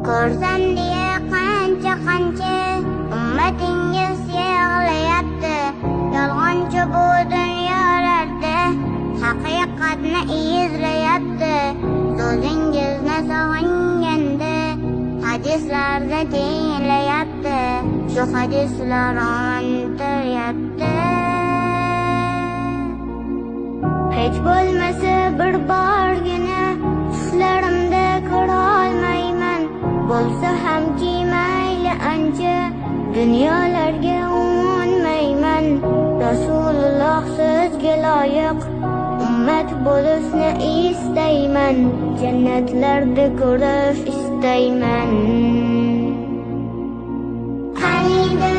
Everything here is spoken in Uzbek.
ko'rsam diye qancha ummatingiz yig'layapti. Yolg'onchi bu dunyolarda haqiqatni izlayapti. So'zingizni sog'inganda hadislarda tinglayapti. Shu hadislar ontiryapti. Hech bo'lmasa bir borgina tuslarimda ko'rolmayman. Bo'lsa hamki mayli ancha dunyolarga umonmayman. Rasululloh sizga loyiq ummat bo'lishni istayman. Jannatlarda ko'rish istayman. Qaniydi